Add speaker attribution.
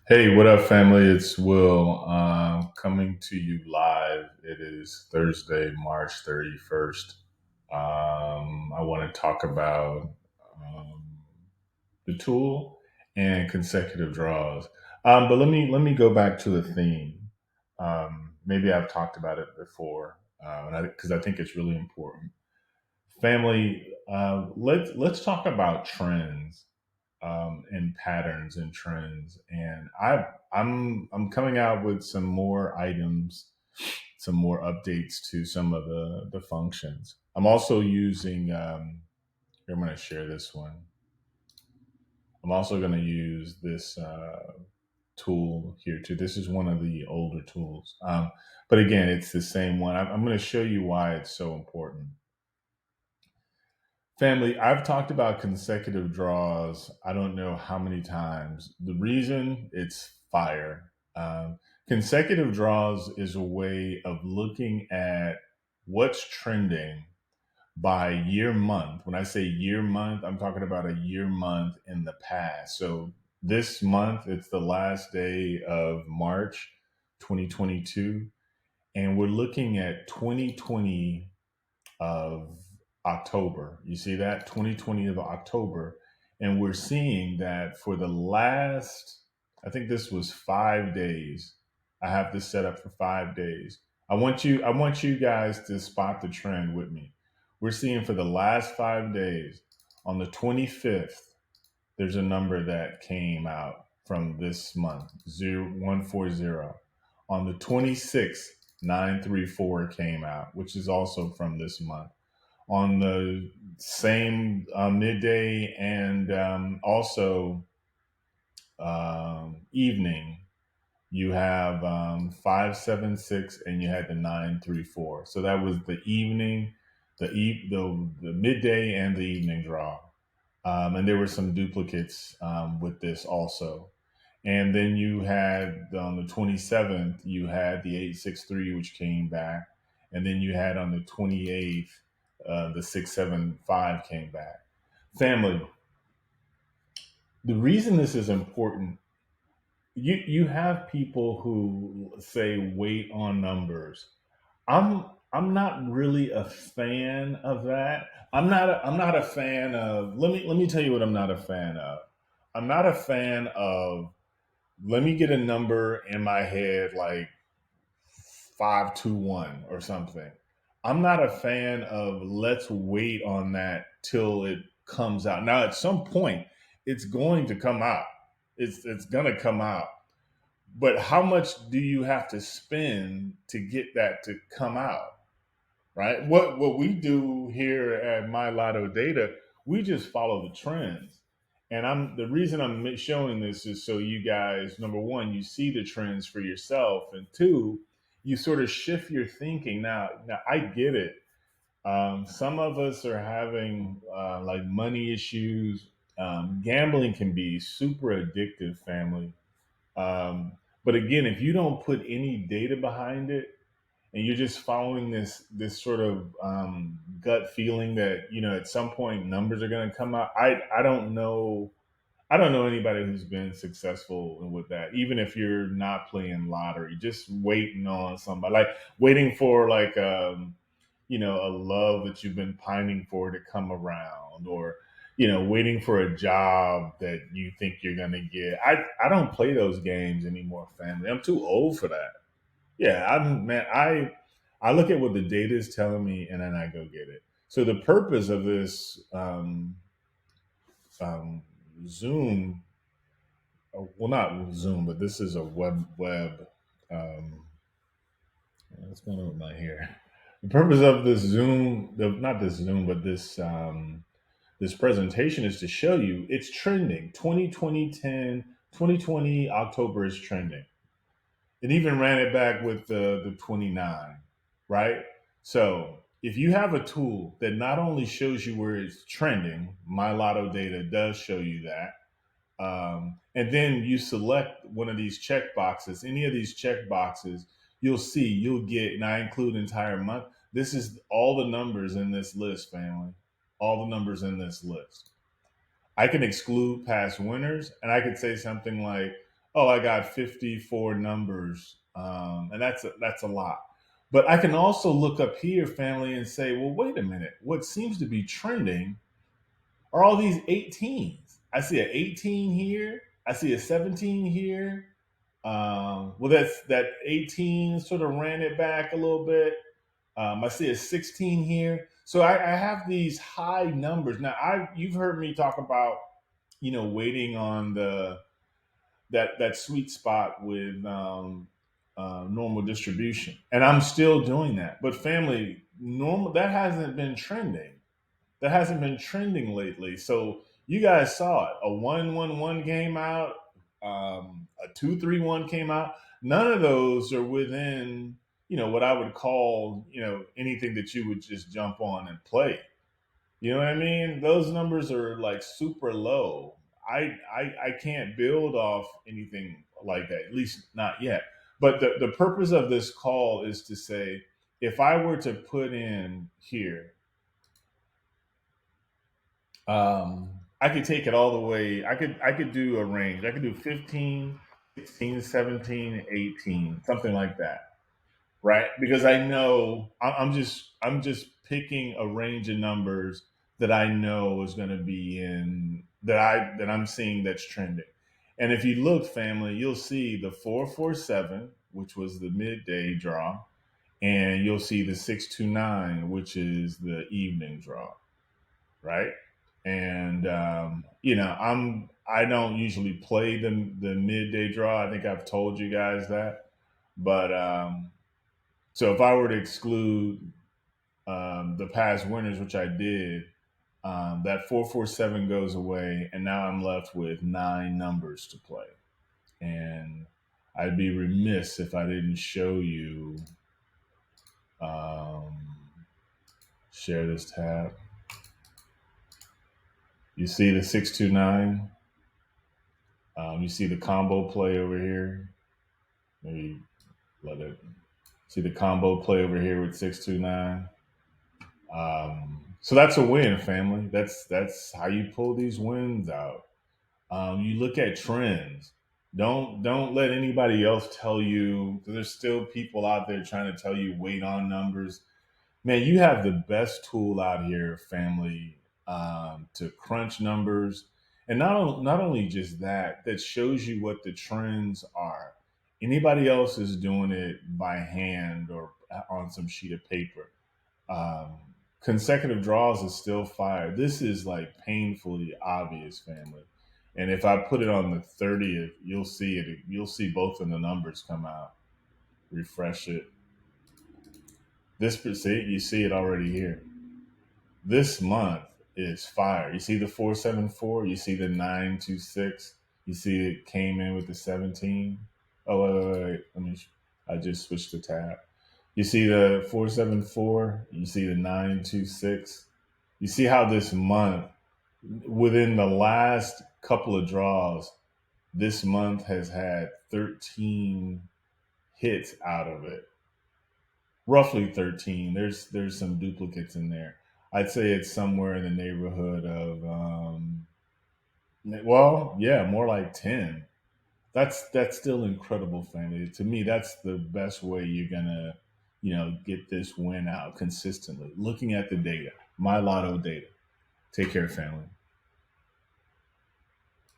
Speaker 1: Hey, what up, family? It's Will coming to you live. It is Thursday, March 31st. I want to talk about um, the tool and consecutive draws. But let me go back to the theme. Maybe I've talked about it before because I think it's really important. Family, let's talk about trends and patterns and trends. And I'm coming out with some more items, some more updates to some of the functions. I'm also using. Here, I'm going to share this one. I'm also going to use this tool here too. This is one of the older tools, but again, it's the same one. I'm going to show you why it's so important. Family, I've talked about consecutive draws. I don't know how many times. The reason it's fire. Consecutive draws is a way of looking at what's trending by year month. When I say year month, I'm talking about a year month in the past. So this month, it's the last day of March 2022, and we're looking at 2020 of October. You see that 2020 of October, and we're seeing that for the last, I think this was 5 days. I have this set up for 5 days. I want you guys to spot the trend with me. We're seeing for the last 5 days, on the 25th, there's a number that came out from this month, 0140. On the 26th, 934 came out, which is also from this month. On the same midday and also evening, you have 576 and you had the 934. So that was the evening, the midday and the evening draw. And there were some duplicates with this also. And then you had on the 27th, you had the 863, which came back. And then you had on the 28th, the 675 came back. Family, the reason this is important, you have people who say wait on numbers. I'm not really a fan of that. I'm not a fan of let me tell you what I'm not a fan of. I'm not a fan of let me get a number in my head like 521 or something. I'm not a fan of let's wait on that till it comes out. Now at some point it's going to come out. It's going to come out. But how much do you have to spend to get that to come out? Right? What we do here at My Lotto Data, we just follow the trends. And I'm the reason I'm showing this is so you guys, number one, you see the trends for yourself, and two, you sort of shift your thinking. Now I get it. Some of us are having like money issues. Gambling can be super addictive, family. But again, if you don't put any data behind it, and you're just following this sort of gut feeling that at some point numbers are going to come out. I don't know anybody who's been successful with that. Even if you're not playing lottery, just waiting on somebody, like waiting for like a love that you've been pining for to come around, or waiting for a job that you think you're going to get. I don't play those games anymore, family. I'm too old for that. Yeah, I'm man. I look at what the data is telling me, and then I go get it. So the purpose of this um, Zoom, well, not Zoom, but this is a web. Um, what's going on with my hair? The purpose of this Zoom, not this Zoom, but this presentation is to show you it's trending. 2020 October is trending. It even ran it back with the 29, right? So if you have a tool that not only shows you where it's trending, My Lotto Data does show you that, and then you select one of these check boxes, any of these check boxes, you'll get, and I include entire month. This is all the numbers in this list, family. All the numbers in this list. I can exclude past winners, and I could say something like, oh, I got 54 numbers, and that's a lot. But I can also look up here, family, and say, well, wait a minute. What seems to be trending are all these 18s. I see an 18 here. I see a 17 here. Well, that 18 sort of ran it back a little bit. I see a 16 here. So I have these high numbers. Now, you've heard me talk about, waiting on that sweet spot with normal distribution, and I'm still doing that. But family, normal that hasn't been trending. That hasn't been trending lately. So you guys saw it. A 1-1-1 came out. A 2-3-1 came out. None of those are within what I would call anything that you would just jump on and play. You know what I mean? Those numbers are like super low. I can't build off anything like that, at least not yet. But the purpose of this call is to say, if I were to put in here, I could take it all the way. I could do a range. I could do 15, 16, 17, 18, something like that, right? Because I know I'm just picking a range of numbers that I know is going to be in that I'm seeing that's trending. And if you look, family, you'll see the 447, which was the midday draw, and you'll see the 629, which is the evening draw, right? And I don't usually play the midday draw. I think I've told you guys that, but so if I were to exclude the past winners, which I did, that 447 goes away, and now I'm left with 9 numbers to play. And I'd be remiss if I didn't show you. Um, Share this tab. You see the 629. You see the combo play over here. Maybe let it see the combo play over here with 629. So that's a win, family. That's how you pull these wins out. You look at trends. Don't let anybody else tell you. 'Cause there's still people out there trying to tell you wait on numbers. Man, you have the best tool out here, family, to crunch numbers, and not only just that, that shows you what the trends are. Anybody else is doing it by hand or on some sheet of paper. Um, Consecutive draws is still fire. This is like painfully obvious, family. And if I put it on the 30th, you'll see it. You'll see both of the numbers come out. Refresh it. See, you see it already here. This month is fire. You see the 474. You see the 926. You see it came in with the 17. Oh wait. Let me. I just switched the tab. You see the 474. You see the 926. You see how this month, within the last couple of draws, this month has had 13 hits out of it, roughly 13. There's some duplicates in there. I'd say it's somewhere in the neighborhood of well, yeah, more like 10. That's still incredible, family. To me, that's the best way you're gonna get this win out consistently. Looking at the data, my lotto data. Take care, family.